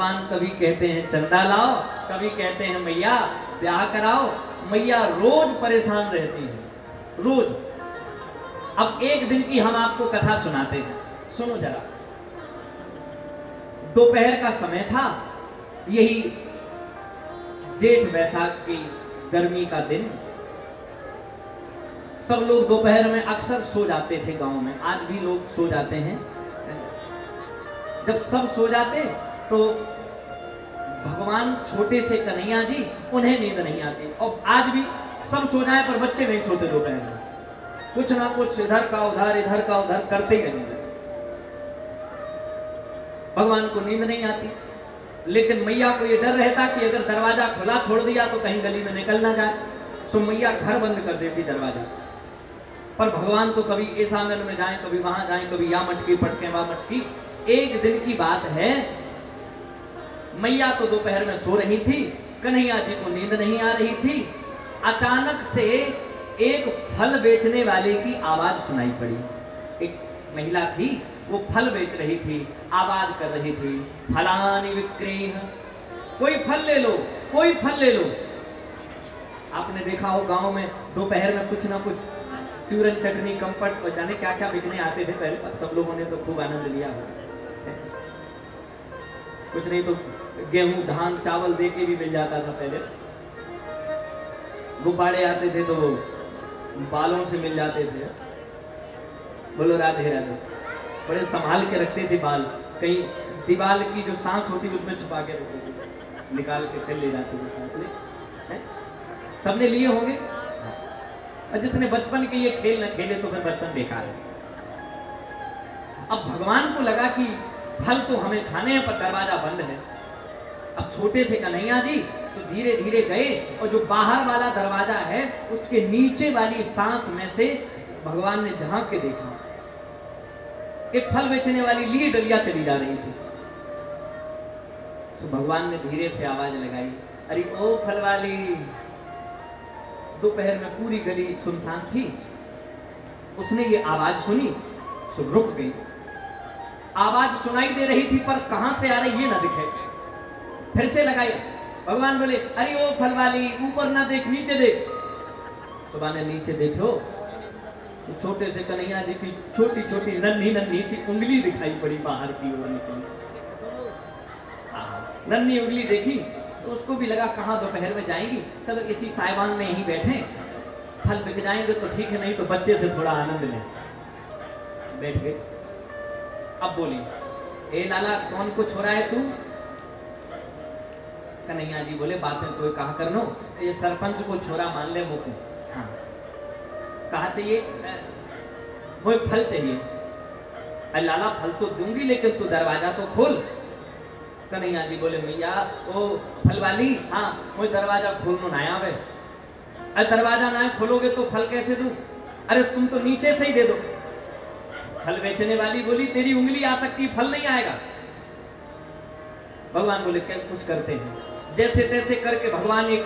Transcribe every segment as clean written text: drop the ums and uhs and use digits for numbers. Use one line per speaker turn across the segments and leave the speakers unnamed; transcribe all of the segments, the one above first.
भगवान कभी कहते हैं चंदा लाओ, कभी कहते हैं मैया ब्याह कराओ। मैया रोज परेशान रहती है, रोज। अब एक दिन की हम आपको कथा सुनाते हैं, सुनो जरा। दोपहर का समय था, यही जेठ वैशाख की गर्मी का दिन। सब लोग दोपहर में अक्सर सो जाते थे गांव में, आज भी लोग सो जाते हैं। जब सब सो जाते तो भगवान छोटे से कन्हैया जी, उन्हें नींद नहीं आती। और आज भी सब सो जाए पर बच्चे नहीं सोते दोपहर में, कुछ ना कुछ इधर का उधर करते ही रहेंगे। भगवान को नींद नहीं आती, लेकिन मैया को यह डर रहता कि अगर दरवाजा खुला छोड़ दिया तो कहीं गली में निकल ना जाए, तो मैया घर बंद कर देती दरवाजा। पर भगवान तो कभी इस आंगन में जाए, कभी वहां जाए, कभी या मटकी पटके वहां मटकी। एक दिन की बात है, मैया तो दोपहर में सो रही थी, कन्हैया जी को नींद नहीं आ रही थी। अचानक से एक फल बेचने वाले की आवाज सुनाई पड़ी। एक महिला थी, वो फल बेच रही थी, आवाज कर रही थी, फलानि विक्रीह, कोई फल ले लो, कोई फल ले लो। आपने देखा हो गांव में दोपहर में कुछ ना कुछ चूरन चटनी कंपट और जाने क्या क्या बिकने आते थे पहले। अब सब लोगों ने तो खूब आनंद लिया हो, कुछ नहीं तो गेहूं धान चावल दे के भी मिल जाता था पहले। गुब्बारे आते थे तो बालों से मिल जाते थे। बोलो राधे राधे। बड़े संभाल के रखते थे बाल, कहीं दीवार की जो सांस होती उसमें छुपा के रखते थे, निकाल के फिर ले जाते थे। सबने लिए होंगे, और जिसने बचपन के ये खेल न खेले तो फिर बचपन बेकार है। अब भगवान को लगा कि फल तो हमें खाने हैं पर दरवाजा बंद है। अब छोटे से कन्हैया जी तो धीरे धीरे गए और जो बाहर वाला दरवाजा है उसके नीचे वाली सांस में से भगवान ने झांक के देखा, एक फल बेचने वाली ली डलिया चली जा रही थी। तो भगवान ने धीरे से आवाज लगाई, अरे ओ फल वाली। दोपहर में पूरी गली सुनसान थी, उसने ये आवाज सुनी तो रुक गई। आवाज सुनाई दे रही थी पर कहां से आ रही ये ना दिखे। फिर से लगाई, भगवान बोले, अरे ओ फल वाली, ऊपर ना देख नीचे देख। सुबह ने नीचे देखो तो छोटे से कन्हैया जी की छोटी छोटी नन्ही सी उंगली दिखाई पड़ी बाहर की ओर निकली। नन्ही उंगली देखी तो उसको भी लगा कहां दोपहर में जाएंगी, चलो इसी साइबान में यहीं बैठे, फल बिक जाएंगे तो ठीक है, नहीं तो बच्चे से थोड़ा आनंद लें। बैठ गए। अब बोली, ए लाला कौन को छोड़ा है तू? कन्हैया जी बोले, बातें तो कहा करनो, ये सरपंच को छोरा मान ले मुझको। हाँ, कहा चाहिए? वो फल चाहिए। अरे लाला फल तो दूंगी लेकिन तू दरवाजा तो खोल। कन्हैया जी बोले, मैया ओ फल वाली, हाँ वो दरवाजा खोलनो ना आवे। अरे दरवाजा ना खोलोगे तो फल कैसे दूं? अरे तुम तो नीचे से ही दे दो। फल बेचने वाली बोली, तेरी उंगली आ सकती, फल नहीं आएगा। भगवान बोले, क्या कुछ करते हैं। जैसे तैसे करके भगवान एक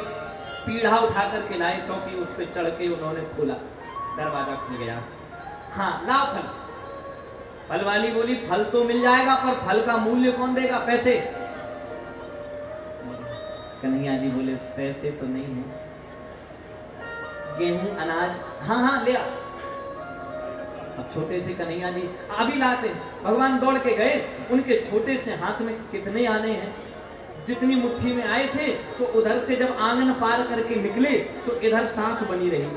पीढ़ा उठा करके लाए, चौकी उस पर चढ़ के उन्होंने खोला, दरवाजा खुल गया। हाँ लाओ फल। फल वाली बोली, फल तो मिल जाएगा पर फल का मूल्य कौन देगा, पैसे। कन्हैया जी बोले, पैसे तो नहीं है, गेहूं अनाज, हाँ हाँ ले आ। अब छोटे से कन्हैया जी अभी लाते, भगवान दौड़ के गए, उनके छोटे से हाथ में कितने आने हैं, जितनी मुट्ठी में आए थे तो उधर से जब आंगन पार करके निकले तो इधर सांस बनी रही।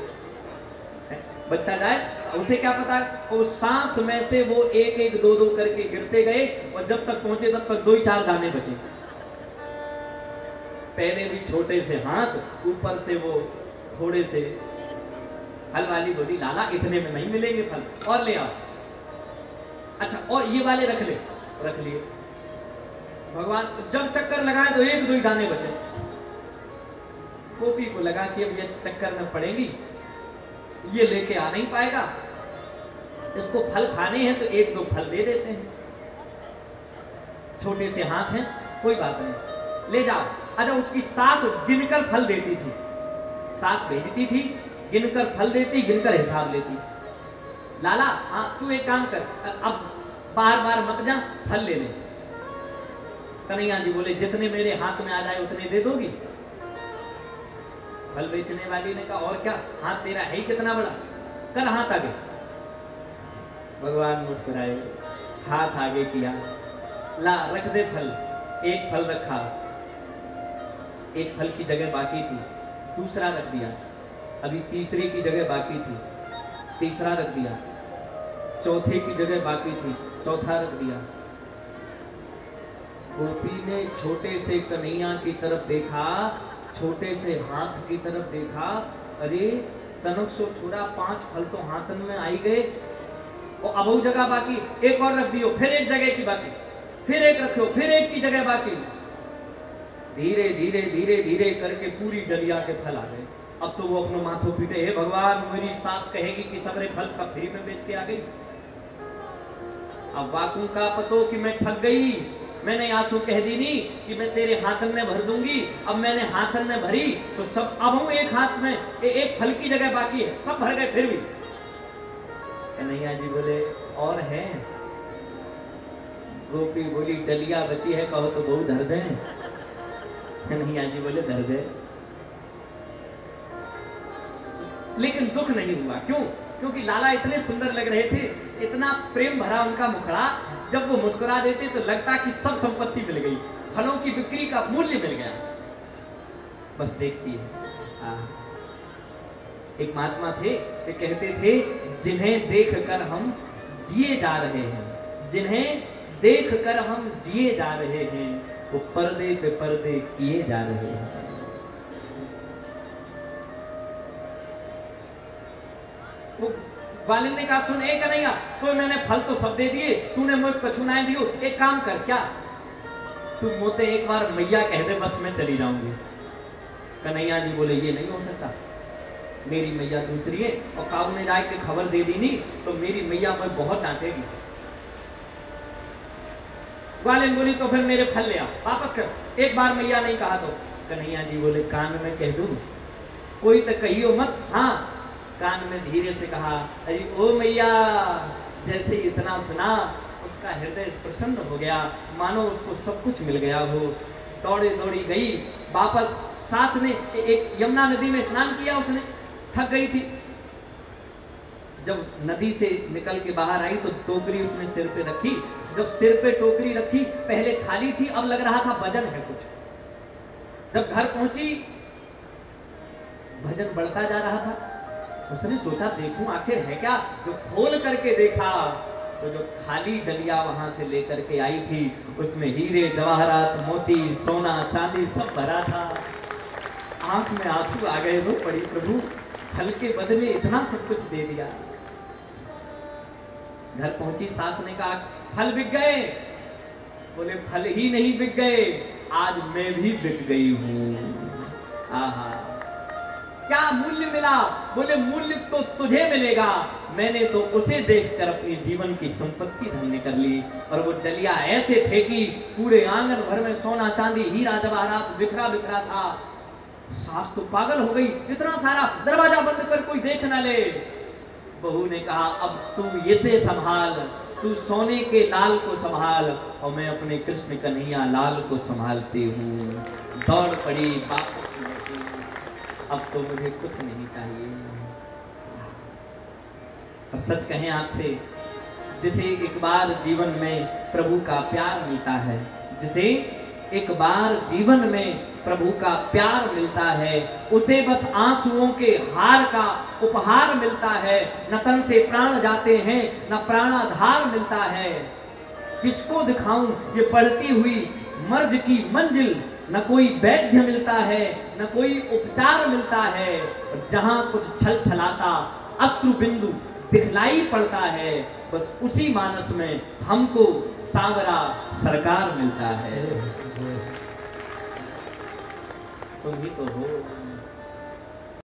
बच्चा जाए उसे क्या पता, उस सांस में से वो एक एक दो दो करके गिरते गए और जब तक पहुंचे तब तक 2-4 दाने बचे। पहले भी छोटे से हाथ, ऊपर से वो थोड़े से। फल वाली बोली, लाला इतने में नहीं मिलेंगे फल, और ले आओ। अच्छा और ये वाले रख ले। रख लिए। भगवान जब चक्कर लगाए तो 1-2 ही दाने बचे। गोपी को लगा कि अब ये चक्कर में पड़ेगी, ये लेके आ नहीं पाएगा, इसको फल खाने हैं तो 1-2 फल दे देते हैं। छोटे से हाथ हैं, कोई बात नहीं, ले जाओ। अच्छा उसकी सास गिनकर फल देती थी, सास भेजती थी, गिनकर फल देती, गिनकर हिसाब लेती। लाला हाँ तू एक काम कर, अब बार बार मत जा, फल ले ले। कन्हैया जी बोले जितने मेरे हाथ में आ जाए उतने दे दोगी? फल बेचने वाली ने कहा और क्या, हाथ तेरा है ही कितना बड़ा, कर हाथ आगे। भगवान मुस्कुराए, हाथ आगे किया, ला रख दे फल। एक फल रखा, एक फल की जगह बाकी थी, दूसरा रख दिया। अभी तीसरे की जगह बाकी थी, तीसरा रख दिया। चौथे की जगह बाकी थी, चौथा रख दिया। गोपी ने छोटे से कन्हैया की तरफ देखा, छोटे से हाथ की तरफ देखा, अरे तनुक सो छोड़ा, 5 फल तो हाथ में आई गए, और अब वो जगह बाकी, एक और रख दियो, फिर एक जगह की बाकी, फिर एक रखो, फिर एक की जगह बाकी। धीरे धीरे धीरे धीरे करके पूरी डलिया के फल आ गए। अब तो वो अपने माथों पीटे, हे भगवान मेरी सास कहेगी कि सबरे फल का फ्री में बेच के आ गई। अब वाकू का पतो कि मैं ठग गई, मैंने आंसू कह दी नहीं कि मैं तेरे हाथन में भर दूंगी। अब मैंने हाथन में भरी तो सब, अब हूं एक हाथ में, एक फल की जगह बाकी है, सब भर गए। फिर भी कन्हैया जी बोले और है? गोपी बोली डलिया बची है, कहो तो बहु धर दे। कन्हैया जी बोले धर दे। लेकिन दुख नहीं हुआ, क्यों? क्योंकि लाला इतने सुंदर लग रहे थे, इतना प्रेम भरा उनका मुखड़ा, जब वो मुस्कुरा देते तो लगता कि सब संपत्ति मिल गई, फलों की बिक्री का मूल्य मिल गया। बस देखती है। एक महात्मा थे, वे कहते थे जिन्हें देखकर हम जिए जा रहे हैं, जिन्हें देखकर हम जिए जा रहे हैं, वो पर्दे पे पर्दे किए जा रहे हैं। वो ग्वालिन ने कहा सुन, एक कन्हैया, तो मैंने फल तो सब दे दिए, तूने मुझे कछु ना दियो, एक काम कर, क्या तू मोते एक बार मैया कह दे, बस मैं चली जाऊंगी। कन्हैया जी बोले ये नहीं हो सकता, मेरी मैया दूसरी है, और काबू ने जाके खबर दे दी नहीं तो मेरी मैया मुझे बहुत डांटेगी। ग्वालिन बोली तो फिर मेरे फल ले आ, वापस कर, एक बार मैया नहीं कहा तो। कन्हैया जी बोले कान में कह दूं, कोई तो कहियो मत। हाँ, कान में धीरे से कहा, अरे ओ मैया। जैसे इतना सुना उसका हृदय प्रसन्न हो गया, मानो उसको सब कुछ मिल गया हो। दौड़ी दौड़ी गई वापस। सास ने एक यमुना नदी में स्नान किया, उसने थक गई थी। जब नदी से निकल के बाहर आई तो टोकरी उसने सिर पे रखी। जब सिर पे टोकरी रखी, पहले खाली थी, अब लग रहा था वजन है कुछ। जब घर पहुंची, वजन बढ़ता जा रहा था। उसने सोचा देखूं आखिर है क्या। जो खोल करके देखा तो जो खाली डलिया वहां से लेकर के आई थी, उसमें हीरे जवाहरात मोती सोना चांदी सब भरा था। आंख में आंसू आ गए, रो पड़ी, प्रभु फल के बदले इतना सब कुछ दे दिया। घर पहुंची, सास ने कहा फल बिक गए। बोले फल ही नहीं बिक गए, आज मैं भी बिक गई हूं। आहा, क्या मूल्य मिला? बोले मूल्य तो तुझे मिलेगा, मैंने तो उसे देखकर अपनी जीवन की संपत्ति धन्य कर ली। और वो डलिया ऐसे फेंकी, पूरे आंगन भर में सोना चांदी हीरा जवाहरात बिखरा बिखरा था। सास तो पागल हो गई, इतना सारा, दरवाजा बंद कर कोई देख न ले। बहू ने कहा अब तू इसे संभाल, तू सोने के लाल को संभाल, और मैं अपने कृष्ण कन्हैया लाल को संभालती हूँ। दौड़ पड़ी वापस, अब तो मुझे कुछ नहीं चाहिए। और सच कहें आपसे, जिसे एक बार जीवन में प्रभु का प्यार मिलता है, जिसे एक बार जीवन में प्रभु का प्यार मिलता है, उसे बस आंसुओं के हार का उपहार मिलता है। न तन से प्राण जाते हैं, न प्राणाधार मिलता है। किसको दिखाऊं ये बढ़ती हुई मर्ज की मंजिल, न कोई वैद्य मिलता है, न कोई उपचार मिलता है। और जहां कुछ छल छलाता अश्रु बिंदु दिखलाई पड़ता है, बस उसी मानस में हमको सांवरा सरकार मिलता है। तुम ही तो हो